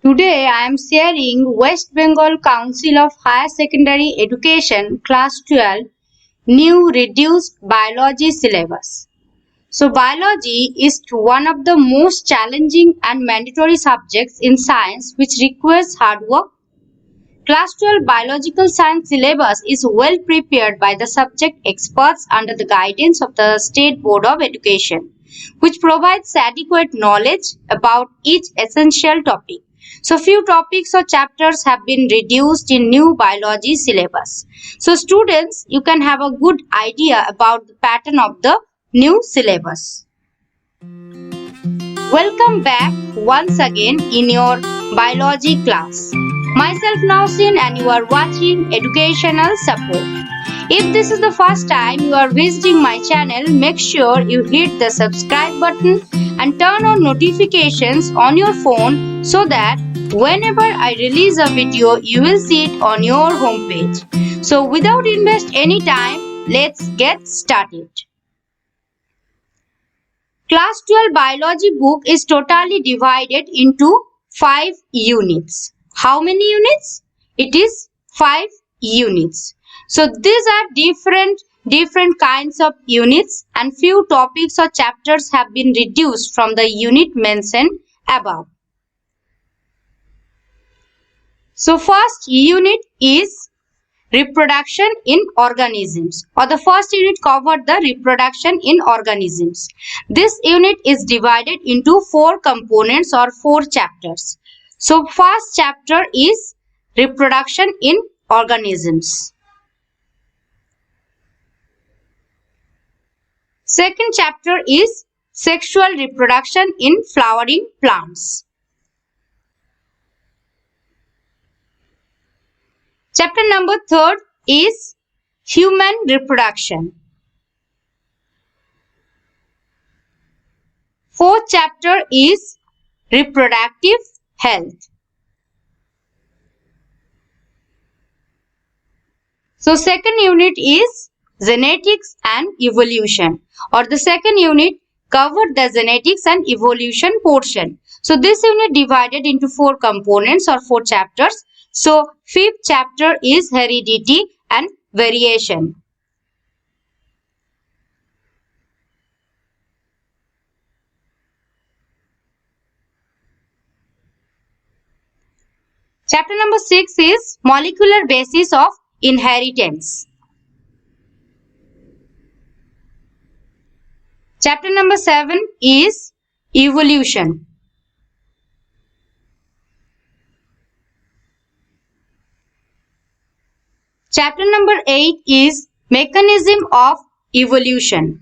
Today I am sharing West Bengal Council of Higher Secondary Education Class 12 new reduced biology syllabus. So biology is one of the most challenging and mandatory subjects in science which requires hard work. Class 12 biological science syllabus is well prepared by the subject experts under the guidance of the State Board of Education, which provides adequate knowledge about each essential topic. So few topics or chapters have been reduced in new biology syllabus. So students, you can have a good idea about the pattern of the new syllabus. Welcome back once again in your biology class. Myself Nausin and you are watching Educational Support. If this is the first time you are visiting my channel, make sure you hit the subscribe button and turn on notifications on your phone so that whenever I release a video, you will see it on your homepage. So without invest any time, let's get started. Class 12 biology book is totally divided into 5 units. How many units? It is 5 units. So these are different kinds of units and few topics or chapters have been reduced from the unit mentioned above. So first unit is reproduction in organisms, or the first unit covered the reproduction in organisms. This unit is divided into 4 components or 4 chapters. So first chapter is reproduction in organisms. Second chapter is sexual reproduction in flowering plants. Chapter number 3 is human reproduction. Fourth chapter is reproductive health. So second unit is genetics and evolution, or the second unit covered the genetics and evolution portion. So this unit divided into 4 components or 4 chapters. So fifth chapter is heredity and variation. Chapter number 6 is molecular basis of inheritance. Chapter number 7 is evolution. Chapter number 8 is mechanism of evolution.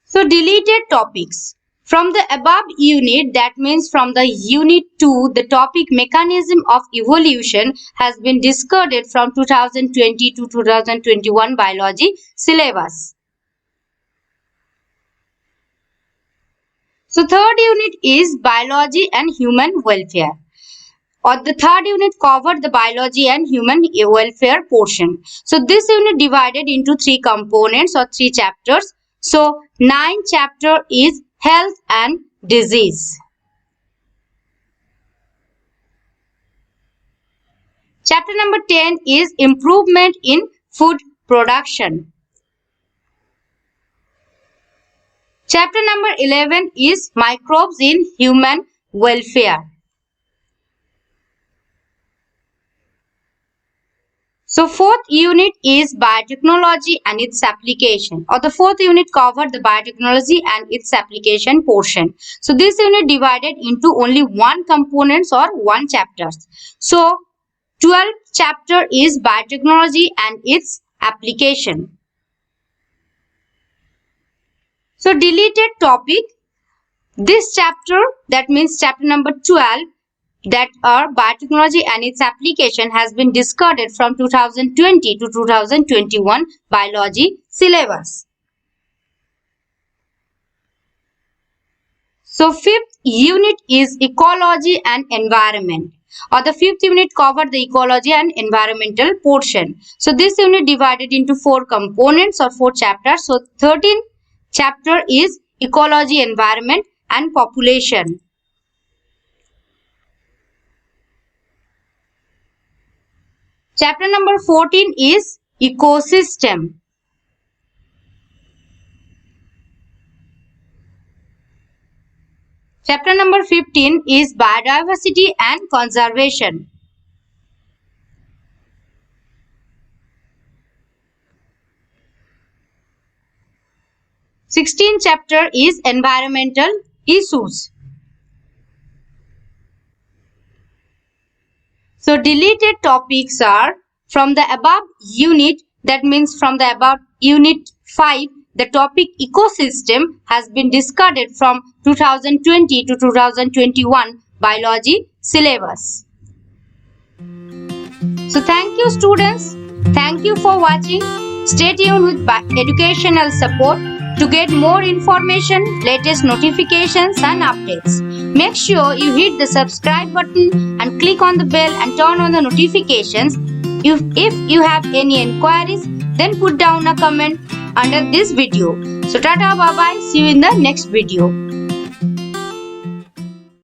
So deleted topics. From the above unit, that means from the unit 2, the topic mechanism of evolution has been discarded from 2020 to 2021 biology syllabus. So third unit is biology and human welfare, or the third unit covered the biology and human welfare portion. So this unit divided into 3 components or 3 chapters. So 9th chapter is health and disease. Chapter number 10 is improvement in food production. Chapter number 11 is microbes in human welfare. So fourth unit is biotechnology and its application, or the fourth unit covered the biotechnology and its application portion. So this unit divided into only 1 components or 1 chapters. So 12th chapter is biotechnology and its application. So deleted topic, this chapter, that means chapter number 12, that are biotechnology and its application, has been discarded from 2020 to 2021 biology syllabus. So fifth unit is ecology and environment, or the fifth unit covered the ecology and environmental portion. So this unit divided into 4 components or 4 chapters. So 13th chapter is ecology environment, and population. Chapter number 14 is ecosystem. Chapter number 15 is biodiversity and conservation. Sixteenth chapter is environmental issues. So deleted topics are from the above unit, that means from the above unit 5, the topic ecosystem has been discarded from 2020 to 2021 biology syllabus. So thank you students. Thank you for watching. Stay tuned with educational support to get more information, latest notifications and updates. Make sure you hit the subscribe button and click on the bell and turn on the notifications. If you have any inquiries, then put down a comment under this video. So tata, bye bye, see you in the next video.